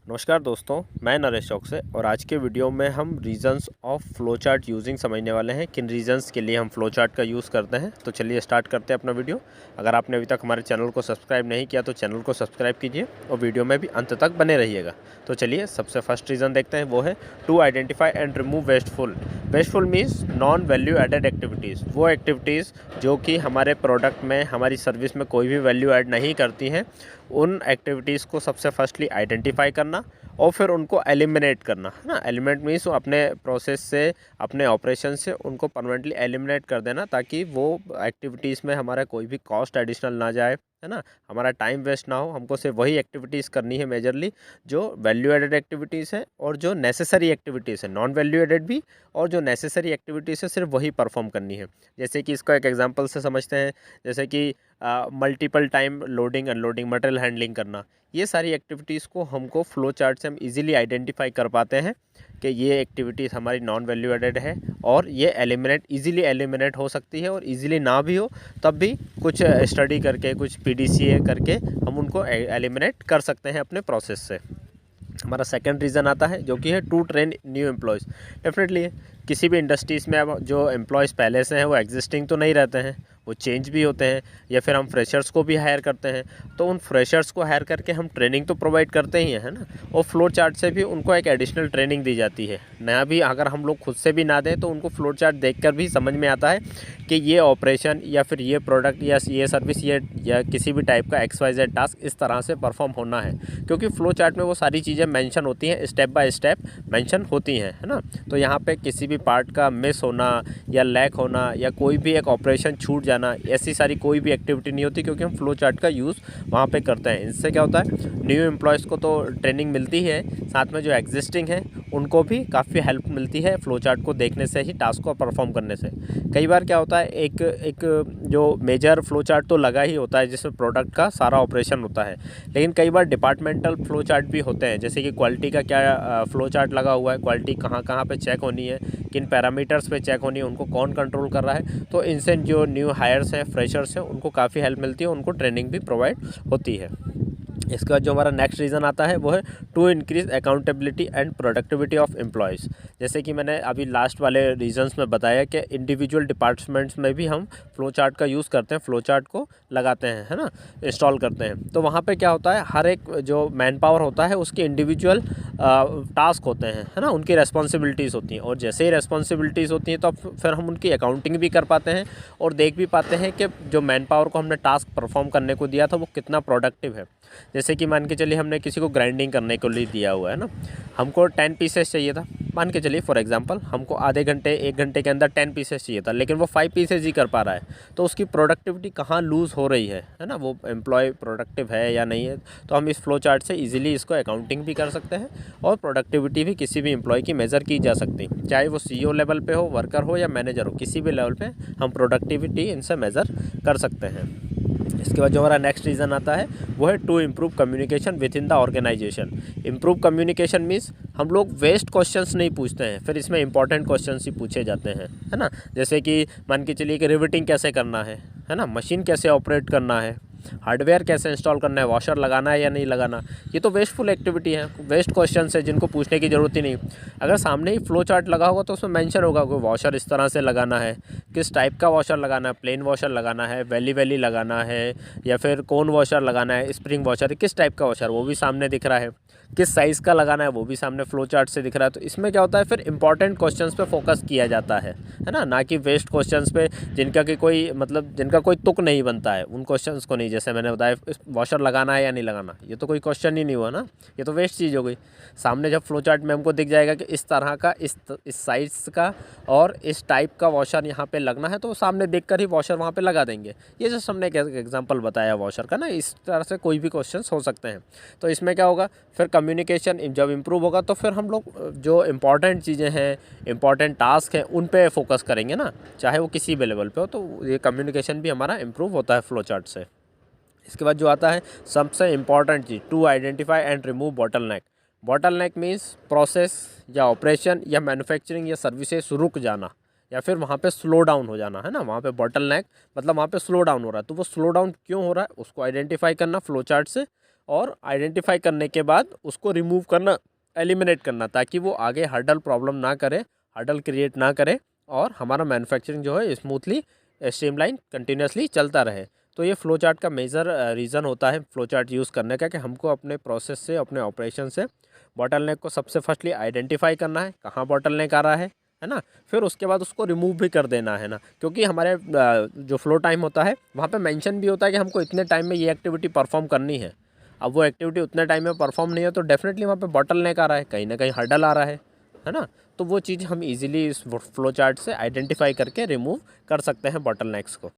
नमस्कार दोस्तों, मैं नरेश चौक से और आज के वीडियो में हम reasons of flow chart using समझने वाले हैं। किन रीजंस के लिए हम फ्लो चार्ट का यूज़ करते हैं। तो चलिए स्टार्ट करते हैं अपना वीडियो। अगर आपने अभी तक हमारे चैनल को सब्सक्राइब नहीं किया तो चैनल को सब्सक्राइब कीजिए और वीडियो में भी अंत तक बने रहिएगा। तो चलिए सबसे फर्स्ट रीज़न देखते हैं, वो है to identify and remove wasteful. Wasteful means non value added activities, वो एक्टिविटीज़ जो कि हमारे प्रोडक्ट में, हमारी सर्विस में कोई भी वैल्यू ऐड नहीं करती हैं, उन एक्टिविटीज़ को सबसे फर्स्टली आइडेंटिफाई करना और फिर उनको एलिमिनेट करना, है ना। एलिमिनेट मीन्स अपने प्रोसेस से, अपने ऑपरेशन से उनको परमानेंटली एलिमिनेट कर देना, ताकि वो एक्टिविटीज़ में हमारा कोई भी कॉस्ट एडिशनल ना जाए, है ना, हमारा टाइम वेस्ट ना हो। हमको सिर्फ वही एक्टिविटीज़ करनी है मेजरली जो वैल्यू एडेड एक्टिविटीज़ है और जो नेसेसरी एक्टिविटीज़ है, नॉन वैल्यू एडेड भी, और जो नेसेसरी एक्टिविटीज़ है सिर्फ वही परफॉर्म करनी है। जैसे कि इसका एक एग्जांपल से समझते हैं, जैसे कि multiple time loading unloading, material handling करना, ये सारी एक्टिविटीज़ को हमको फ्लो चार्ट से हम इजीली आइडेंटिफाई कर पाते हैं कि ये एक्टिविटीज़ हमारी नॉन वैल्यू एडेड है और ये इजीली एलिमिनेट हो सकती है, और इजीली ना भी हो तब भी कुछ स्टडी करके, कुछ पीडीसीए करके हम उनको एलिमिनेट कर सकते हैं अपने प्रोसेस से। हमारा सेकंड रीज़न आता है जो कि है to train new employees. Definitely किसी भी इंडस्ट्रीज़ में अब जो एम्प्लॉयज़ पहले से हैं वो एग्जिस्टिंग तो नहीं रहते हैं, वो चेंज भी होते हैं, या फिर हम फ्रेशर्स को भी हायर करते हैं। तो उन फ्रेशर्स को हायर करके हम ट्रेनिंग तो प्रोवाइड करते ही हैं, है ना, और फ्लो चार्ट से भी उनको एक एडिशनल ट्रेनिंग दी जाती है। नया भी अगर हम लोग खुद से भी ना दें तो उनको फ्लो चार्ट देखकर भी समझ में आता है कि ये ऑपरेशन या फिर ये प्रोडक्ट या ये सर्विस या किसी भी टाइप का XYZ टास्क इस तरह से परफॉर्म होना है, क्योंकि फ्लो चार्ट में वो सारी चीज़ें मेंशन होती हैं, स्टेप बाय स्टेप मेंशन होती हैं, है ना। तो यहाँ पे किसी भी पार्ट का मिस होना या लैक होना या कोई भी एक ऑपरेशन छूट जाना, ऐसी सारी कोई भी एक्टिविटी नहीं होती, क्योंकि हम फ्लो चार्ट का यूज़ वहाँ पे करते हैं। इससे क्या होता है, न्यू एम्प्लॉयज़ को तो ट्रेनिंग मिलती है, साथ में जो एग्जिस्टिंग है उनको भी काफ़ी हेल्प मिलती है फ्लो चार्ट को देखने से ही, टास्क को परफॉर्म करने से। कई बार क्या होता है, एक जो मेजर फ्लो चार्ट तो लगा ही होता है जिसमें प्रोडक्ट का सारा ऑपरेशन होता है, लेकिन कई बार डिपार्टमेंटल फ्लो चार्ट भी होते हैं। जैसे कि क्वालिटी का क्या फ्लो चार्ट लगा हुआ है, क्वालिटी कहाँ कहाँ पे चेक होनी है, किन पैरामीटर्स पे चेक होनी है, उनको कौन कंट्रोल कर रहा है। तो इनसे जो न्यू हायर्स हैं, फ्रेशर्स हैं, उनको काफ़ी हेल्प मिलती है, उनको ट्रेनिंग भी प्रोवाइड होती है। इसके बाद जो हमारा नेक्स्ट रीज़न आता है वो है to increase accountability and productivity of employees. जैसे कि मैंने अभी लास्ट वाले रीजंस में बताया कि इंडिविजुअल डिपार्टमेंट्स में भी हम फ्लो चार्ट का यूज़ करते हैं, फ्लो चार्ट को लगाते हैं, है ना, इंस्टॉल करते हैं। तो वहाँ पे क्या होता है, हर एक जो मैन पावर होता है उसके इंडिविजुअल टास्क होते हैं, है ना, उनकी रेस्पॉन्सिबिलिटीज़ होती हैं, और जैसे ही रेस्पॉन्सिबिलिटीज़ होती हैं तो फिर हम उनकी अकाउंटिंग भी कर पाते हैं और देख भी पाते हैं कि जो मैन पावर को हमने टास्क परफॉर्म करने को दिया था वो कितना प्रोडक्टिव है। जैसे कि मान के चलिए हमने किसी को ग्राइंडिंग करने के लिए दिया हुआ है ना, हमको 10 पीसेस चाहिए था, मान के चलिए फॉर एग्जांपल हमको आधे घंटे 1 घंटे के अंदर 10 पीसेस चाहिए था, लेकिन वो 5 पीसेस ही कर पा रहा है। तो उसकी प्रोडक्टिविटी कहाँ लूज़ हो रही है ना, वो एम्प्लॉय प्रोडक्टिव है या नहीं है। तो हम इस फ्लो चार्ट से इजीली इसको अकाउंटिंग भी कर सकते हैं और प्रोडक्टिविटी भी किसी भी एम्प्लॉय की मेज़र की जा सकती है, चाहे वो CEO लेवल पे हो, वर्कर हो या मैनेजर हो, किसी भी लेवल पे हम प्रोडक्टिविटी इनसे मेज़र कर सकते हैं। इसके बाद जो हमारा नेक्स्ट रीज़न आता है वो है to improve communication within the organisation. Improve communication means हम लोग वेस्ट क्वेश्चंस नहीं पूछते हैं, फिर इसमें इंपॉर्टेंट क्वेश्चंस ही पूछे जाते हैं, है ना। जैसे कि मान के चलिए कि रिवेटिंग कैसे करना है ना, मशीन कैसे ऑपरेट करना है, हार्डवेयर कैसे इंस्टॉल करना है, वॉशर लगाना है या नहीं लगाना, ये तो वेस्टफुल एक्टिविटी है, वेस्ट क्वेश्चन है जिनको पूछने की ज़रूरत ही नहीं। अगर सामने ही फ्लो चार्ट लगा होगा तो उसमें मेंशन होगा कि वॉशर इस तरह से लगाना है, किस टाइप का वॉशर लगाना है, प्लेन वॉशर लगाना है, वैली लगाना है, या फिर कोन वॉशर लगाना है, स्प्रिंग वॉशर, किस टाइप का वॉशर वो भी सामने दिख रहा है, किस साइज़ का लगाना है वो भी सामने फ्लो चार्ट से दिख रहा है। तो इसमें क्या होता है, फिर इंपॉर्टेंट क्वेश्चंस पे फोकस किया जाता है ना कि वेस्ट क्वेश्चंस पे जिनका कोई तुक नहीं बनता है, उन क्वेश्चंस को नहीं। जैसे मैंने बताया वॉशर लगाना है या नहीं लगाना, ये तो कोई क्वेश्चन ही नहीं हुआ ना, ये तो वेस्ट चीज़ हो गई। सामने जब फ्लो चार्ट में हमको दिख जाएगा कि इस तरह का, इस साइज़ का और इस टाइप का वॉशर यहाँ पे लगना है, तो सामने देखकर ही वॉशर वहाँ पे लगा देंगे। ये जस्ट हमने एक एग्जांपल बताया वॉशर का ना, इस तरह से कोई भी क्वेश्चंस हो सकते हैं। तो इसमें क्या होगा, फिर कम्युनिकेशन जब इम्प्रूव होगा तो फिर हम लोग जो इम्पॉर्टेंट चीज़ें हैं, इम्पॉर्टेंट टास्क हैं, उन पे फोकस करेंगे ना, चाहे वो किसी भी लेवल पे हो। तो ये कम्युनिकेशन भी हमारा इम्प्रूव होता है फ्लो चार्ट से। इसके बाद जो आता है सबसे इम्पॉर्टेंट चीज़, to identify and remove bottleneck. Bottleneck means process या ऑपरेशन या मैन्युफैक्चरिंग या सर्विसेज रुक जाना या फिर वहाँ पे स्लो डाउन हो जाना, है ना। वहाँ पे बॉटलनेक मतलब वहाँ पे स्लो डाउन हो रहा है, तो वो स्लो डाउन क्यों हो रहा है उसको आइडेंटिफाई करना फ्लो चार्ट से, और आइडेंटिफाई करने के बाद उसको रिमूव करना, एलिमिनेट करना, ताकि वो आगे हर्डल प्रॉब्लम ना करे, हर्डल क्रिएट ना करे और हमारा मैन्युफैक्चरिंग जो है स्मूथली स्ट्रीमलाइन कंटिन्यूसली चलता रहे। तो ये फ्लो चार्ट का मेजर रीज़न होता है फ्लो चार्ट यूज़ करने का, कि हमको अपने प्रोसेस से, अपने ऑपरेशन से बॉटलनेक को सबसे फर्स्टली आइडेंटिफाई करना है, कहाँ बॉटलनेक आ रहा है ना। फिर उसके बाद उसको रिमूव भी कर देना है ना, क्योंकि हमारे जो फ्लो टाइम होता है वहाँ पे मेंशन भी होता है कि हमको इतने टाइम में ये एक्टिविटी परफॉर्म करनी है। अब वो एक्टिविटी उतने टाइम में परफॉर्म नहीं है तो डेफिनेटली वहाँ पे बॉटलनेक आ रहा है, कहीं ना कहीं हर्डल आ रहा है ना। तो वो चीज़ हम इजीली इस फ्लो चार्ट से आइडेंटिफाई करके रिमूव कर सकते हैं बॉटलनेक्स को।